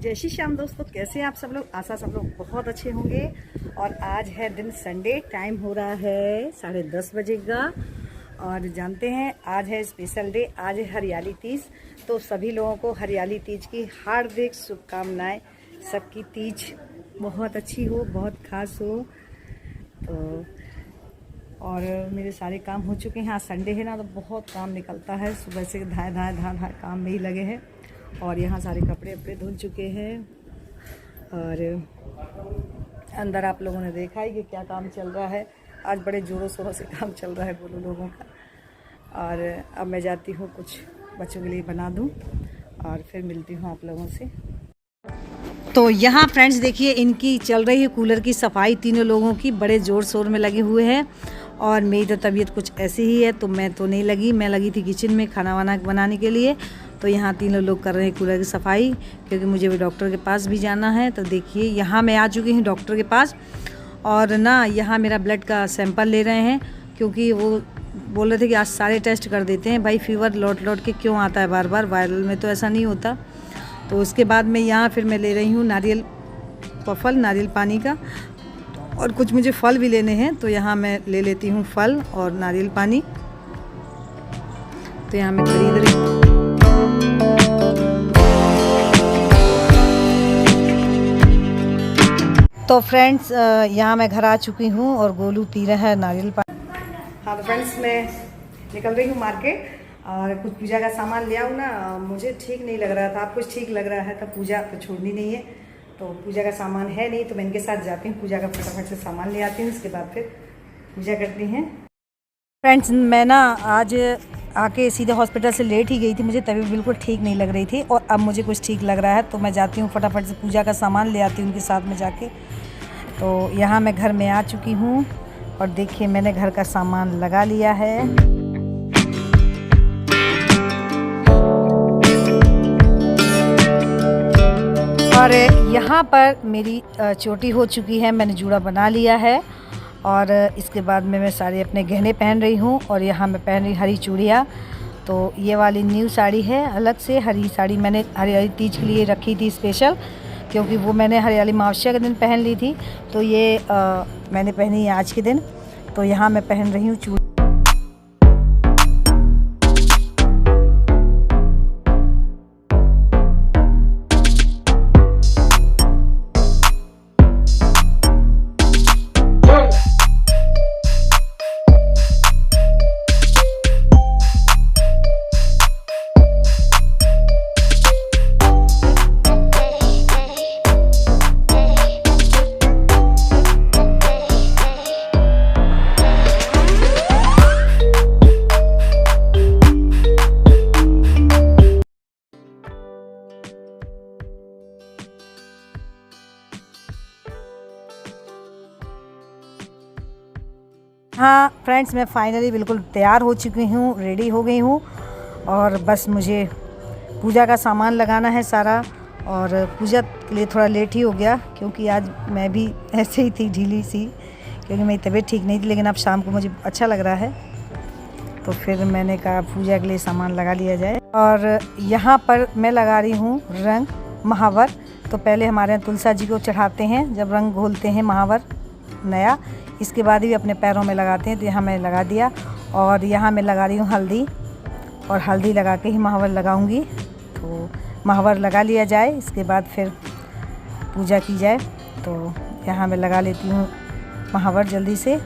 जय श्री श्याम दोस्तों, कैसे हैं आप सब लोग। आशा सब लोग बहुत अच्छे होंगे। और आज है दिन संडे, टाइम हो रहा है 10:30 बजे का। और जानते हैं आज है स्पेशल डे, आज है हरियाली तीज। तो सभी लोगों को हरियाली तीज की हार्दिक शुभकामनाएं। सबकी तीज बहुत अच्छी हो, बहुत खास हो। तो और मेरे सारे काम हो चुके हैं। आज संडे है ना, तो बहुत काम निकलता है। सुबह से धाए धाए धाए धाए काम में ही लगे हैं। और यहाँ सारे कपड़े वपड़े धुल चुके हैं। और अंदर आप लोगों ने देखा ही कि क्या काम चल रहा है। आज बड़े ज़ोरों शोरों से काम चल रहा है बोलो लोगों का। और अब मैं जाती हूँ, कुछ बच्चों के लिए बना दूँ और फिर मिलती हूँ आप लोगों से। तो यहाँ फ्रेंड्स देखिए, इनकी चल रही है कूलर की सफाई। तीनों लोगों की बड़े ज़ोर शोर में लगे हुए हैं। और मेरी तो तबीयत कुछ ऐसी ही है, तो मैं तो नहीं लगी। मैं लगी थी किचन में खाना वाना बनाने के लिए। तो यहाँ तीनों लोग कर रहे हैं कूलर की सफाई, क्योंकि मुझे भी डॉक्टर के पास भी जाना है। तो देखिए यहाँ मैं आ चुकी हूँ डॉक्टर के पास। और ना यहाँ मेरा ब्लड का सैंपल ले रहे हैं, क्योंकि वो बोल रहे थे कि आज सारे टेस्ट कर देते हैं। भाई फीवर लौट लौट के क्यों आता है बार बार, वायरल में तो ऐसा नहीं होता। तो उसके बाद में यहाँ फिर मैं ले रही हूँ नारियल का फल, नारियल पानी का। और कुछ मुझे फल भी लेने हैं, तो यहाँ मैं ले लेती हूँ फल और नारियल पानी। तो यहाँ मैं खरीद रही हूँ। तो फ्रेंड्स यहाँ मैं घर आ चुकी हूँ और गोलू पी रहा है नारियल पानी। हाँ तो फ्रेंड्स, मैं निकल रही हूँ मार्केट और कुछ पूजा का सामान ले आऊँ ना। मुझे ठीक नहीं लग रहा था, आप कुछ ठीक लग रहा है, तो पूजा तो छोड़नी नहीं है। तो पूजा का सामान है नहीं, तो मैं इनके साथ जाती हूँ, पूजा का फटाफट से सामान ले आती हूँ। उसके बाद फिर पूजा करती हैं। फ्रेंड्स मैं ना आज आके सीधे हॉस्पिटल से लेट ही गई थी। मुझे तबीयत बिल्कुल ठीक नहीं लग रही थी और अब मुझे कुछ ठीक लग रहा है। तो मैं जाती हूँ फटाफट से पूजा का सामान ले आती हूँ उनके साथ में जाके। तो यहाँ मैं घर में आ चुकी हूँ और देखिए मैंने घर का सामान लगा लिया है। और यहाँ पर मेरी चोटी हो चुकी है, मैंने जूड़ा बना लिया है। और इसके बाद में मैं सारे अपने गहने पहन रही हूँ। और यहाँ मैं पहन रही हरी चूड़ियाँ। तो ये वाली न्यू साड़ी है, अलग से हरी साड़ी मैंने हरियाली तीज के लिए रखी थी स्पेशल, क्योंकि वो मैंने हरियाली अमावस्या के दिन पहन ली थी। तो ये मैंने पहनी है आज के दिन। तो यहाँ मैं पहन रही हूँ चूड़ी। हाँ फ्रेंड्स, मैं फाइनली बिल्कुल तैयार हो चुकी हूँ, रेडी हो गई हूँ। और बस मुझे पूजा का सामान लगाना है सारा। और पूजा के लिए थोड़ा लेट ही हो गया, क्योंकि आज मैं भी ऐसे ही थी ढीली सी, क्योंकि मेरी तबीयत ठीक नहीं थी। लेकिन अब शाम को मुझे अच्छा लग रहा है, तो फिर मैंने कहा पूजा के लिए सामान लगा लिया जाए। और यहाँ पर मैं लगा रही हूँ रंग महावर। तो पहले हमारे यहाँ तुलसा जी को चढ़ाते हैं, जब रंग घोलते हैं महावर नया। इसके बाद भी अपने पैरों में लगाते हैं। तो यहाँ मैंने लगा दिया। और यहाँ मैं लगा रही हूँ हल्दी, और हल्दी लगा के ही महावर लगाऊंगी। तो महावर लगा लिया जाए, इसके बाद फिर पूजा की जाए। तो यहाँ मैं लगा लेती हूँ महावर जल्दी से।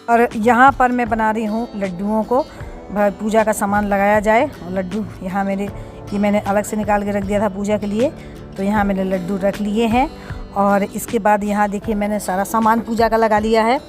और यहाँ पर मैं बना रही हूँ लड्डुओं को, पूजा का सामान लगाया जाए। और लड्डू यहाँ मेरे ये मैंने अलग से निकाल के रख दिया था पूजा के लिए, तो यहाँ मैंने लड्डू रख लिए हैं। और इसके बाद यहाँ देखिए मैंने सारा सामान पूजा का लगा लिया है।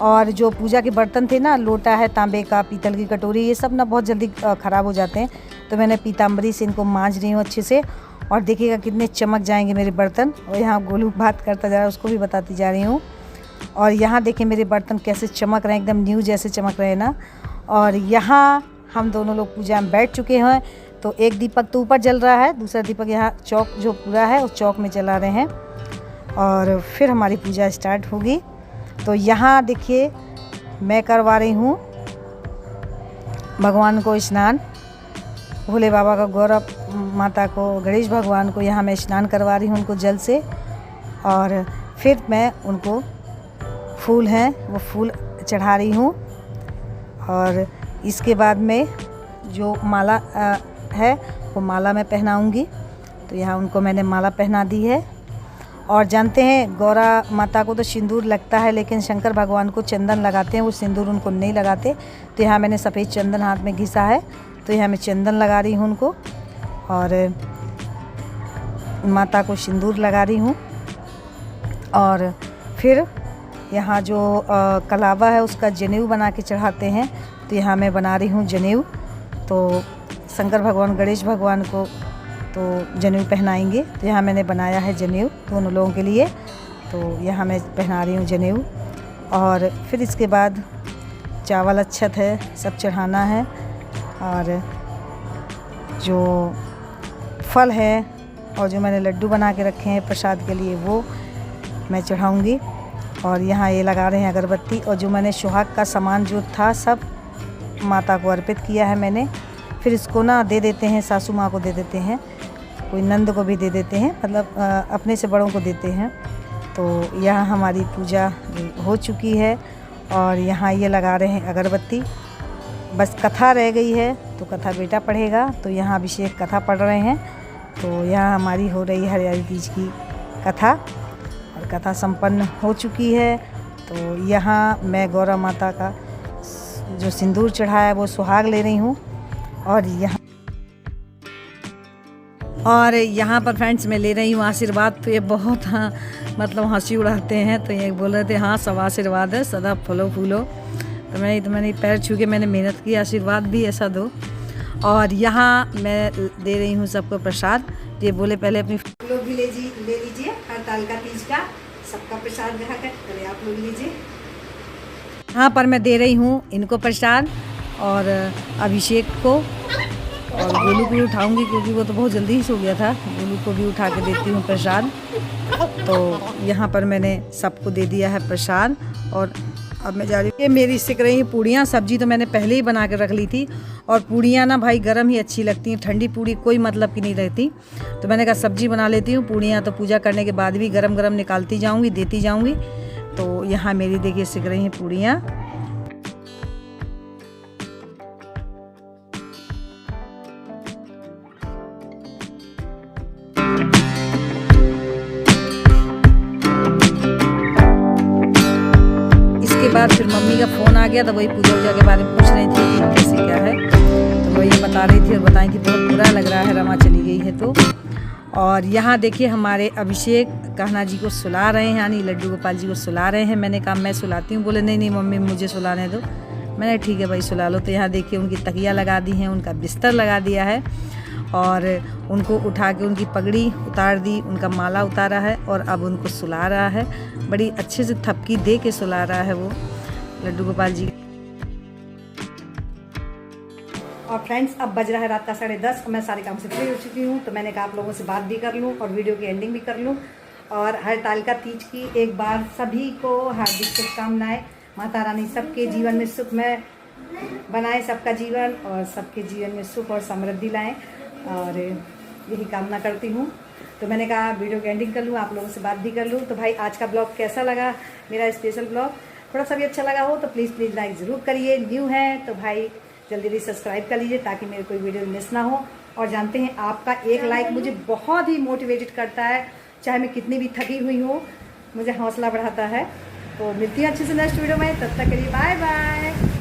और जो पूजा के बर्तन थे ना, लोटा है तांबे का, पीतल की कटोरी, ये सब ना बहुत जल्दी ख़राब हो जाते हैं, तो मैंने पीताम्बरी से इनको मांज रही हूँ अच्छे से। और देखिएगा कितने चमक जाएंगे मेरे बर्तन। और यहाँ गोलू बात करता जा रहा है, उसको भी बताती जा रही हूँ। और यहाँ देखिए मेरे बर्तन कैसे चमक रहे हैं, एकदम न्यू जैसे चमक रहे हैं ना। और यहाँ हम दोनों लोग पूजा में बैठ चुके हैं। तो एक दीपक तो ऊपर जल रहा है, दूसरा दीपक यहाँ चौक जो पूरा है उस चौक में जला रहे हैं। और फिर हमारी पूजा स्टार्ट होगी। तो यहाँ देखिए मैं करवा रही हूँ भगवान को स्नान, भोले बाबा का, गौरव माता को, गणेश भगवान को यहाँ मैं स्नान करवा रही हूँ उनको जल से। और फिर मैं उनको फूल हैं वो फूल चढ़ा रही हूँ। और इसके बाद में जो माला है वो माला मैं पहनाऊँगी। तो यहाँ उनको मैंने माला पहना दी है। और जानते हैं गौरा माता को तो सिंदूर लगता है, लेकिन शंकर भगवान को चंदन लगाते हैं, वो सिंदूर उनको नहीं लगाते। तो यहाँ मैंने सफ़ेद चंदन हाथ में घिसा है, तो यहाँ मैं चंदन लगा रही हूँ उनको और माता को सिंदूर लगा रही हूँ। और फिर यहाँ जो कलावा है उसका जनेऊ बना के चढ़ाते हैं, तो यहाँ मैं बना रही हूँ जनेऊ। तो शंकर भगवान गणेश भगवान को तो जनेऊ पहनाएंगे, तो यहाँ मैंने बनाया है जनेऊ दोनों लोगों के लिए। तो यहाँ मैं पहना रही हूँ जनेऊ। और फिर इसके बाद चावल अच्छत है सब चढ़ाना है। और जो फल है और जो मैंने लड्डू बना के रखे हैं प्रसाद के लिए वो मैं चढ़ाऊँगी। और यहाँ ये लगा रहे हैं अगरबत्ती। और जो मैंने सुहाग का सामान जो था सब माता को अर्पित किया है मैंने। फिर इसको ना दे देते हैं, सासू माँ को दे देते हैं, कोई नंद को भी दे देते हैं, मतलब अपने से बड़ों को देते हैं। तो यहाँ हमारी पूजा हो चुकी है। और यहाँ ये लगा रहे हैं अगरबत्ती। बस कथा रह गई है, तो कथा बेटा पढ़ेगा, तो यहाँ अभिषेक कथा पढ़ रहे हैं। तो यहाँ हमारी हो रही है हरियाली तीज की कथा, और कथा संपन्न हो चुकी है। तो यहाँ मैं गौरा माता का जो सिंदूर चढ़ाया है वो सुहाग ले रही हूँ। और यहाँ पर फ्रेंड्स मैं ले रही हूँ आशीर्वाद। तो ये बहुत मतलब हंसी उड़ाते हैं, तो ये बोल रहे थे हाँ सब आशीर्वाद है, सदा फलो फूलो। तो मैंने पैर छू के मैंने मेहनत की, आशीर्वाद भी ऐसा दो। और यहाँ मैं दे रही हूँ सबको प्रसाद। ये बोले पहले अपनी लोग भी ले लीजिए, हड़ताल का तीज का सबका प्रसाद यहाँ का, पहले आप लोग लीजिए। यहाँ पर मैं दे रही हूँ इनको प्रसाद और अभिषेक को। और गोलू को भी उठाऊंगी क्योंकि वो तो बहुत जल्दी ही सो गया था। गोलू को भी उठा के देती हूँ प्रसाद। तो यहाँ पर मैंने सबको दे दिया है प्रसाद। और अब मैं जा रही हूँ। ये मेरी सिक रही हैं पूड़ियाँ। सब्जी तो मैंने पहले ही बना के रख ली थी। और पूड़ियाँ ना भाई गरम ही अच्छी लगती हैं, ठंडी पूड़ी कोई मतलब की नहीं रहती। तो मैंने कहा सब्जी बना लेती हूँ, पूड़ियाँ तो पूजा करने के बाद भी गरम गरम निकालती जाऊँगी, देती जाऊँगी। तो यहाँ मेरी देखिए सिक रही हैं पूड़ियाँ। बाद फिर मम्मी का फ़ोन आ गया, तो वही पूजा वूजा के बारे में पूछ रही थी कि कैसे क्या है। तो वही बता रही थी और बताई थी बहुत बुरा लग रहा है रमा चली गई है तो। और यहाँ देखिए हमारे अभिषेक कहना जी को सुला रहे हैं, यानी लड्डू गोपाल जी को सुला रहे हैं। मैंने कहा मैं सुलाती हूँ, बोले नहीं नहीं मम्मी मुझे सुलाने दो। मैंने ठीक है भाई सुला लो। तो यहाँ देखिए उनकी तकिया लगा दी है, उनका बिस्तर लगा दिया है। और उनको उठा के उनकी पगड़ी उतार दी, उनका माला उतारा है और अब उनको सुला रहा है। बड़ी अच्छे से थपकी दे के सुला रहा है वो लड्डू गोपाल जी। और फ्रेंड्स अब बज रहा है रात का 10:30। मैं सारे काम से फ्री हो चुकी हूँ। तो मैंने कहा आप लोगों से बात भी कर लूँ और वीडियो की एंडिंग भी कर लूँ। और हड़तालिका तीज की एक बार सभी को हार्दिक शुभकामनाएं। माता रानी सबके जीवन में सुखमय बनाए सबका जीवन, और सबके जीवन में सुख और समृद्धि लाएं, और यही कामना करती हूँ। तो मैंने कहा वीडियो की एंडिंग कर लूँ, आप लोगों से बात भी कर लूँ। तो भाई आज का ब्लॉग कैसा लगा, मेरा स्पेशल ब्लॉग थोड़ा सा भी अच्छा लगा हो तो प्लीज़ लाइक ज़रूर करिए। न्यू है तो भाई जल्दी सब्सक्राइब कर लीजिए ताकि मेरे कोई वीडियो मिस ना हो। और जानते हैं आपका एक लाइक मुझे बहुत ही मोटिवेटेड करता है, चाहे मैं कितनी भी थकी हुई हूँ, मुझे हौसला बढ़ाता है। तो मिलती है अच्छे से नेक्स्ट वीडियो में, तब तक के लिए बाय बाय।